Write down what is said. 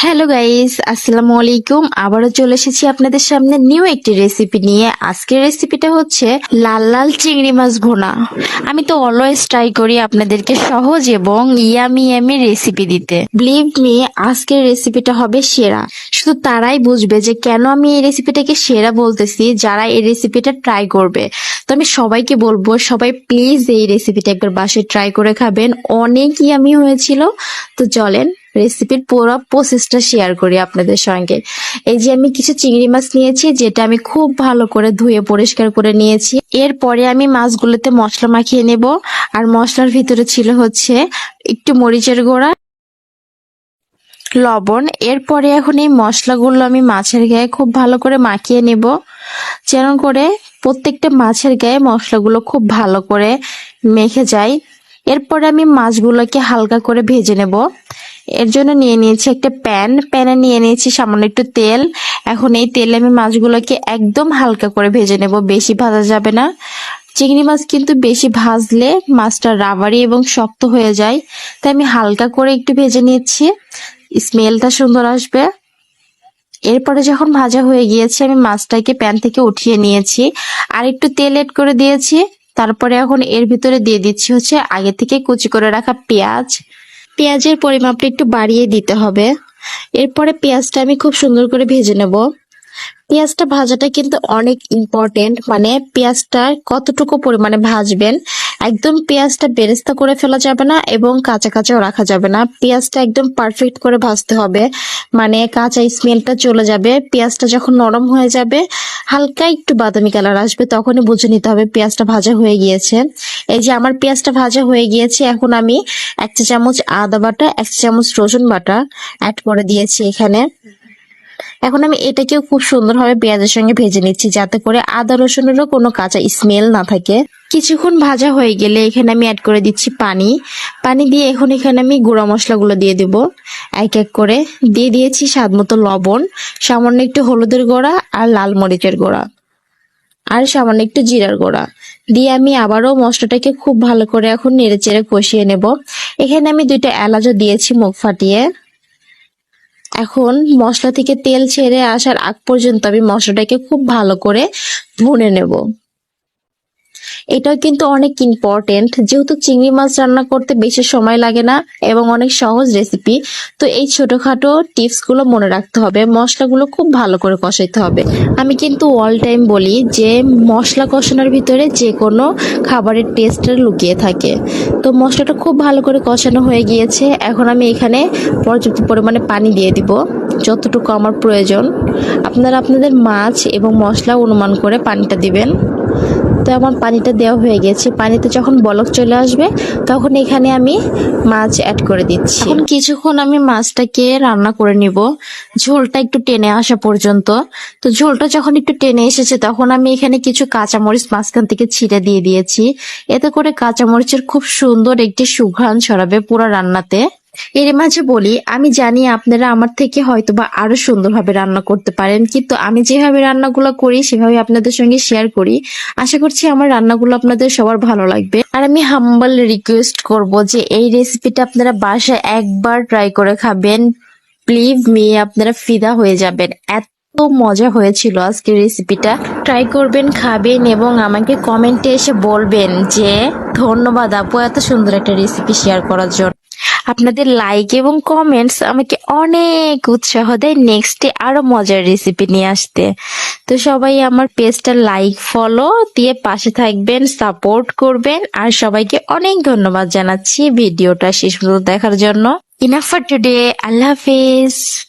Hello guys, আসসালামু আলাইকুম। আবারও চলে এসেছি আপনাদের সামনে নিউ একটি রেসিপি নিয়ে। আজকের রেসিপিটা হচ্ছে লাল লাল চিংড়ি মাছ ভুনা। আমি তো অলওয়েজ ট্রাই করি আপনাদেরকে সহজ এবং ইয়ামি ইয়ামি রেসিপি দিতে। বিলিভ মি, আজকের রেসিপিটা হবে সেরা। শুধু তারাই বুঝবে যে কেন আমি এই রেসিপিটাকে সেরা বলতেছি, যারা এই রেসিপিটা ট্রাই করবে। তো আমি সবাইকে বলবো, সবাই প্লিজ এই রেসিপিটা একবার বাসায় ট্রাই করে খাবেন। অনেক ইয়ামি হয়েছিল। তো চলেন রেসিপির পুরো প্রসেসটা শেয়ার করি আপনাদের সঙ্গে। এই যে আমি কিছু চিংড়ি মাছ নিয়েছি, যেটা আমি খুব ভালো করে ধুয়ে পরিষ্কার করে নিয়েছি। এরপরে আমি মাছগুলোতে মশলা মাখিয়ে নেব। আর মশলার ভিতরে ছিল হচ্ছে একটু মরিচের গুঁড়া, লবণ। এরপরে এখন এই মশলাগুলো আমি মাছের গায়ে খুব ভালো করে মাখিয়ে নেব, যেন করে প্রত্যেকটা মাছের গায়ে মশলাগুলো খুব ভালো করে মেখে যায়। এরপরে আমি মাছগুলোকে হালকা করে ভেজে নেব। এর জন্য নিয়ে নিয়েছি একটা প্যানে নিয়ে নিয়েছি সামান্য একটু তেল। এখন এই তেলে আমি মাছগুলোকে একদম হালকা করে ভেজে নেব, বেশি ভাজা যাবে না। চিংড়ি মাছ কিন্তু বেশি ভাজলে মাছটা রাবারি এবং শক্ত হয়ে যায়, তাই আমি হালকা করে একটু ভেজে নিচ্ছি, স্মেলটা সুন্দর আসবে। এরপরে যখন ভাজা হয়ে গিয়েছে, আমি মাছটাকে প্যান থেকে উঠিয়ে নিয়েছি আর একটু তেল এড করে দিয়েছি। তারপরে এখন এর ভিতরে দিয়ে দিচ্ছি হচ্ছে আগে থেকে কুচি করে রাখা পেঁয়াজ। পেঁয়াজের পরিমাপটা একটু বাড়িয়ে দিতে হবে। এরপরে পেঁয়াজটা আমি খুব সুন্দর করে ভেজে নেব। পেঁয়াজটা ভাজাটা কিন্তু অনেক ইম্পর্টেন্ট, মানে পেঁয়াজটা কতটুকু পরিমাণে ভাজবেন। একদম পেঁয়াজটা বেরেস্তা করে ফেলা যাবে না এবং কাঁচা কাঁচাও রাখা যাবে না। পেঁয়াজটা একদম পারফেক্ট করে ভাজতে হবে, মানে কাঁচা স্মেলটা চলে যাবে। পেঁয়াজটা যখন নরম হয়ে যাবে, হালকা একটু বাদামি কালার আসবে, তখনই বুঝে নিতে হবে পেঁয়াজটা ভাজা হয়ে গিয়েছে। এই যে আমার পেঁয়াজটা ভাজা হয়ে গিয়েছে, এখন আমি 1 চা চামচ আদা বাটা, 1 চা চামচ রসুন বাটা অ্যাড করে দিয়েছি এখানে। এখন আমি এটাকেও খুব সুন্দরভাবে পেঁয়াজের সঙ্গে ভেজে নিচ্ছি, যাতে করে আদা রসুনেরও কোনো কাঁচা স্মেল না থাকে। কিছুক্ষণ ভাজা হয়ে গেলে এখানে আমি অ্যাড করে দিচ্ছি পানি। পানি দিয়ে এখন এখানে আমি গুঁড়া মশলাগুলো দিয়ে দেব এক এক করে। দিয়ে দিয়েছি স্বাদ মতো লবণ, সামান্য একটু হলুদের গুঁড়া আর লাল মরিচের গুঁড়া, আর সামান্য একটু জিরার গুঁড়া দিয়ে আমি আবারও মশলাটাকে খুব ভালো করে এখন নেড়েচেড়ে কষিয়ে নেব। এখানে আমি 2টা এলাচও দিয়েছি মুখ ফাটিয়ে। এখন মশলা থেকে তেল ছেড়ে আসার আগ পর্যন্ত আমি মশলাটাকে খুব ভালো করে ভুনে নেব। এটাও কিন্তু অনেক ইম্পর্টেন্ট, যেহেতু চিংড়ি মাছ রান্না করতে বেশি সময় লাগে না এবং অনেক সহজ রেসিপি। তো এই ছোটখাটো টিপস গুলো মনে রাখতে হবে। মশলাগুলো খুব ভালো করে কষাইতে হবে। আমি কিন্তু অল টাইম বলি যে মশলা কষানোর ভিতরে যে কোনো খাবারের টেস্টটা লুকিয়ে থাকে। তো মশলাটা খুব ভালো করে কষানো হয়ে গিয়েছে। এখন আমি এখানে পর্যাপ্ত পরিমাণে পানি দিয়ে দিব, যতটুকু আমার প্রয়োজন। আপনারা আপনাদের মাছ এবং মশলা অনুমান করে পানিটা দিবেন। তো আমার পানিটা দেওয়া হয়ে গেছে। পানিতে যখন বলক চলে আসবে, তখন এখানে আমি মাছ অ্যাড করে দিচ্ছি। এখন কিছুক্ষণ আমি মাছটাকে রান্না করে নিব, ঝোলটা একটু টেনে আসা পর্যন্ত। তো ঝোলটা যখন একটু টেনে এসেছে, তখন আমি এখানে কিছু কাঁচামরিচ মাঝখান থেকে ছিঁড়ে দিয়ে দিয়েছি। এতে করে কাঁচামরিচের খুব সুন্দর একটি সুঘ্রাণ ছড়াবে পুরো রান্নাতে। এর মাঝে বলি, আমি জানি আপনারা আমার থেকে হয়তোবা আরো সুন্দরভাবে রান্না করতে পারেন, কিন্তু আমি যেভাবে রান্নাগুলো করি সেভাবে আপনাদের সঙ্গে শেয়ার করি। আশা করছি আমার রান্নাগুলো আপনাদের সবার ভালো লাগবে। আর আমি হাম্বল রিকোয়েস্ট করব যে এই রেসিপিটা আপনারা বাসায় একবার ট্রাই করে খাবেন। বিলিভ মি, আপনারা ফিদা হয়ে যাবেন। এত মজা হয়েছিল আজকের রেসিপিটা। ট্রাই করবেন, খাবেন এবং আমাকে কমেন্টে এসে বলবেন যে ধন্যবাদ আপু এত সুন্দর একটা রেসিপি শেয়ার করার জন্য। আপনাদের লাইক এবং কমেন্টস আমাকে অনেক উৎসাহ দেয় নেক্সটে আরো মজার রেসিপি নিয়ে আসতে। তো সবাই আমার পেজটা লাইক ফলো দিয়ে পাশে থাকবেন, সাপোর্ট করবেন। আর সবাইকে অনেক ধন্যবাদ জানাচ্ছি ভিডিওটা শেষ পর্যন্ত দেখার জন্য। Enough for today. আল্লাহ হাফেজ।